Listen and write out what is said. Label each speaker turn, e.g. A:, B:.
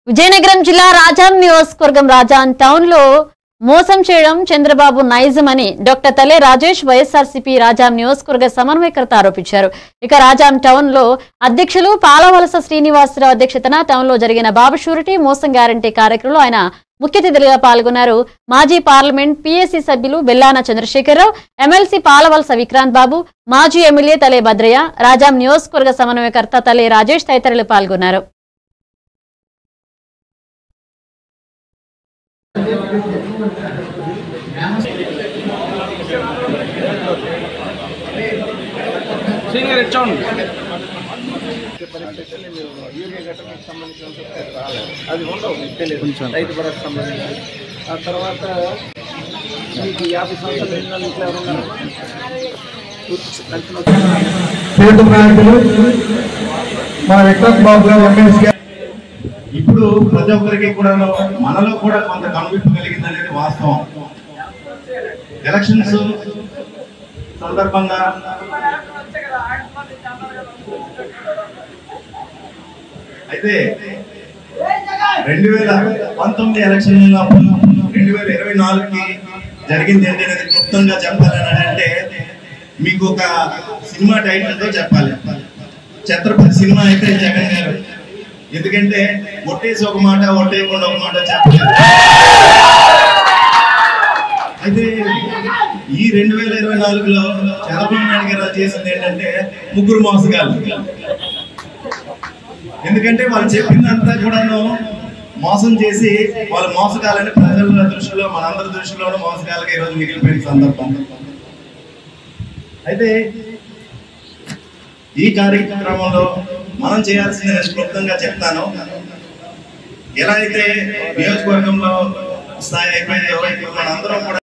A: విజయనగరం జిల్లా రాజాం నియోజకవర్గం రాజాం టౌన్ లో మోసం చేయడం చంద్రబాబు నైజం అని డాక్టర్ తలే రాజేష్ వైఎస్ఆర్సీపీ రాజాం నియోజకవర్గ సమన్వయకర్త ఆరోపించారు. ఇక రాజాం టౌన్ లో అధ్యక్షులు పాలవలస శ్రీనివాసరావు అధ్యక్షతన టౌన్ లో జరిగిన బాబు షూరిటీ మోసం గ్యారంటీ కార్యక్రమంలో ఆయన ముఖ్య అతిథిగా పాల్గొన్నారు. మాజీ పార్లమెంట్ పీఎస్సీ సభ్యులు బెల్లాన చంద్రశేఖరరావు, ఎమ్మెల్సీ పాలవలస విక్రాంత్ బాబు, మాజీ ఎమ్మెల్యే తలే భద్రయ్య, రాజాం నియోజకవర్గ సమన్వయకర్త తలే రాజేష్ తదితరులు పాల్గొన్నారు.
B: అది ఉండవు రైతు భరోసా సంబంధించి. ఆ తర్వాత మీకు 50 సంవత్సరాలు ఇంట్లో ఎవరున్నారు
C: మన విక్రాంత్ బాబు గారు ఎమ్మెల్సీ. ఇప్పుడు ప్రతి ఒక్కరికి కూడా మనలో కూడా కొంత కనువిప్పు కలిగింది అనేది వాస్తవం. ఎలక్షన్స్ సందర్భంగా అయితే 2019 ఎలక్షన్ 2024కి జరిగింది ఏంటి అనేది క్లుప్తంగా చెప్పాలని అంటే మీకు ఒక సినిమా టైటిల్తో చెప్పాలి. ఛత్రపతి సినిమా అయితే జగన్ గారు, ఎందుకంటే ఒట్టేసి ఒక మాట ఒట్టేయకుండా ఒక మాట చెప్పలేదు. అయితే ఈ 2024లో చంద్రబాబు నాయుడు గారు చేసింది ఏంటంటే ముగ్గురు మోసగాళ్ళు. ఎందుకంటే వాళ్ళు చెప్పిందంతా కూడాను మోసం చేసి వాళ్ళ మోసగాలని ప్రజల దృష్టిలో మనందరి దృష్టిలోనూ మోసగాలుగా ఈరోజు మిగిలిపోయిన సందర్భం. అయితే ఈ కార్యక్రమంలో మనం చేయాల్సింది నేను క్లుప్తంగా చెప్తాను. ఎలా అయితే నియోజకవర్గంలో స్థాయి అయిపోయిందో మనందరం కూడా